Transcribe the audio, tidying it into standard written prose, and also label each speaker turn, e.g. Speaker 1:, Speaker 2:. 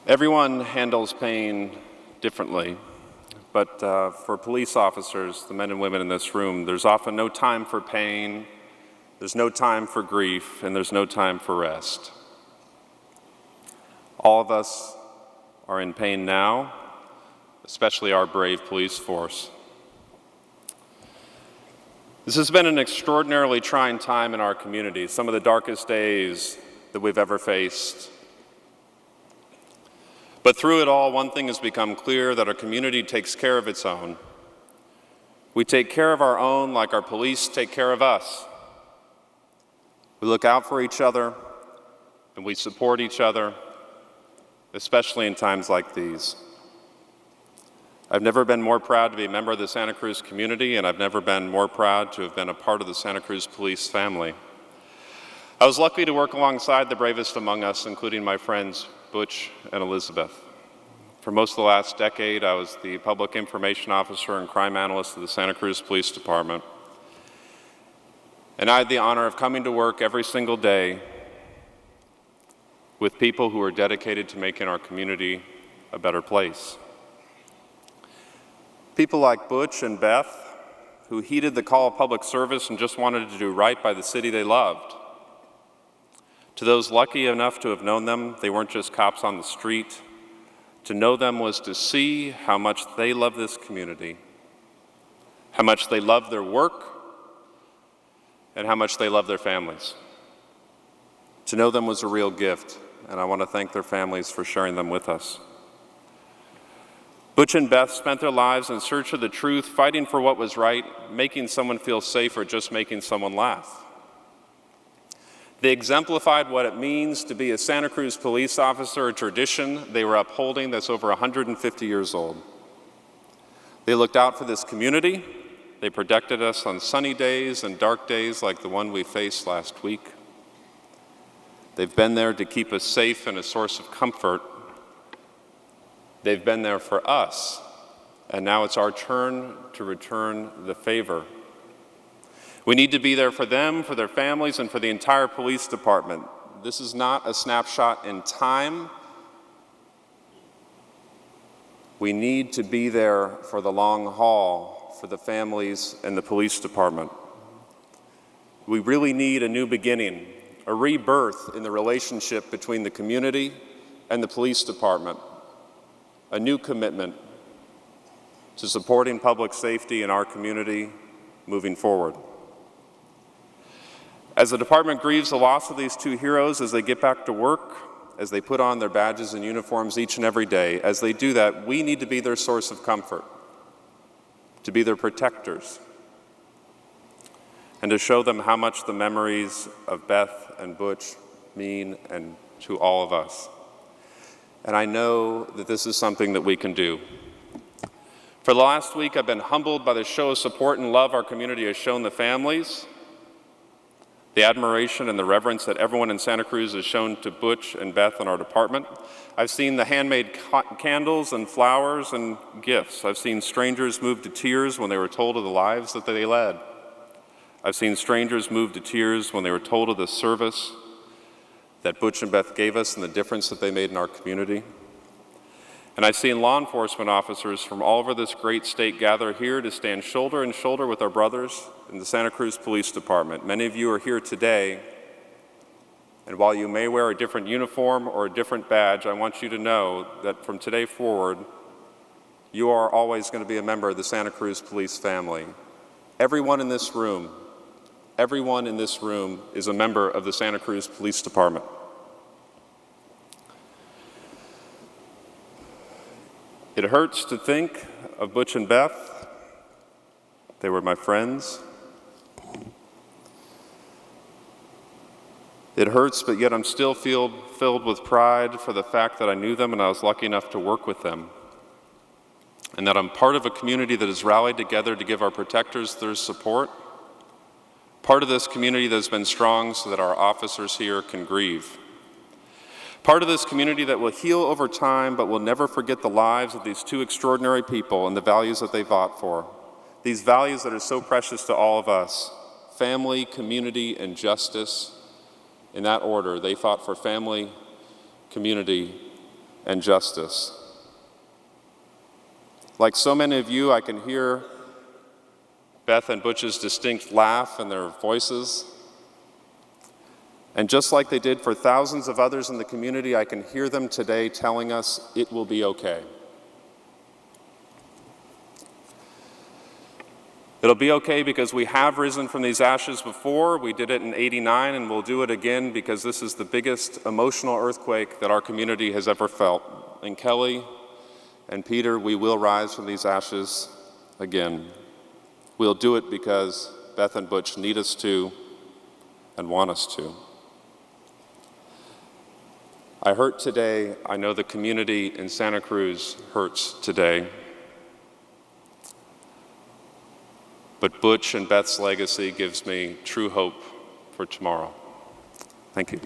Speaker 1: Everyone handles pain differently, but for police officers, the men and women in this room, there's often no time for pain, there's no time for grief, and there's no time for rest. All of us are in pain now, especially our brave police force. This has been an extraordinarily trying time in our community, some of the darkest days that we've ever faced. But through it all, one thing has become clear, that our community takes care of its own. We take care of our own like our police take care of us. We look out for each other and we support each other, especially in times like these. I've never been more proud to be a member of the Santa Cruz community, and I've never been more proud to have been a part of the Santa Cruz police family. I was lucky to work alongside the bravest among us, including my friends Butch and Elizabeth. For most of the last decade, I was the public information officer and crime analyst of the Santa Cruz Police Department. And I had the honor of coming to work every single day with people who are dedicated to making our community a better place. People like Butch and Beth, who heeded the call of public service and just wanted to do right by the city they loved. To those lucky enough to have known them, they weren't just cops on the street. To know them was to see how much they love this community, how much they love their work, and how much they love their families. To know them was a real gift, and I want to thank their families for sharing them with us. Butch and Beth spent their lives in search of the truth, fighting for what was right, making someone feel safe, or just making someone laugh. They exemplified what it means to be a Santa Cruz police officer, a tradition they were upholding that's over 150 years old. They looked out for this community. They protected us on sunny days and dark days like the one we faced last week. They've been there to keep us safe and a source of comfort. They've been there for us, and now it's our turn to return the favor. We need to be there for them, for their families, and for the entire police department. This is not a snapshot in time. We need to be there for the long haul, for the families and the police department. We really need a new beginning, a rebirth in the relationship between the community and the police department, a new commitment to supporting public safety in our community moving forward. As the department grieves the loss of these two heroes as they get back to work, as they put on their badges and uniforms each and every day, as they do that, we need to be their source of comfort, to be their protectors, and to show them how much the memories of Beth and Butch mean and to all of us. And I know that this is something that we can do. For the last week, I've been humbled by the show of support and love our community has shown the families, the admiration and the reverence that everyone in Santa Cruz has shown to Butch and Beth in our department. I've seen the handmade candles and flowers and gifts. I've seen strangers move to tears when they were told of the lives that they led. I've seen strangers move to tears when they were told of the service that Butch and Beth gave us and the difference that they made in our community. And I've seen law enforcement officers from all over this great state gather here to stand shoulder and shoulder with our brothers in the Santa Cruz Police Department. Many of you are here today, and while you may wear a different uniform or a different badge, I want you to know that from today forward, you are always going to be a member of the Santa Cruz Police family. Everyone in this room is a member of the Santa Cruz Police Department. It hurts to think of Butch and Beth. They were my friends. It hurts, but yet I'm still filled with pride for the fact that I knew them and I was lucky enough to work with them. And that I'm part of a community that has rallied together to give our protectors their support. Part of this community that has been strong so that our officers here can grieve. Part of this community that will heal over time, but will never forget the lives of these two extraordinary people and the values that they fought for. These values that are so precious to all of us: family, community, and justice. In that order, they fought for family, community, and justice. Like so many of you, I can hear Beth and Butch's distinct laugh in their voices. And just like they did for thousands of others in the community, I can hear them today telling us it will be okay. It'll be okay because we have risen from these ashes before. We did it in '89, and we'll do it again because this is the biggest emotional earthquake that our community has ever felt. And Kelly and Peter, we will rise from these ashes again. We'll do it because Beth and Butch need us to and want us to. I hurt today. I know the community in Santa Cruz hurts today. But Butch and Beth's legacy gives me true hope for tomorrow. Thank you.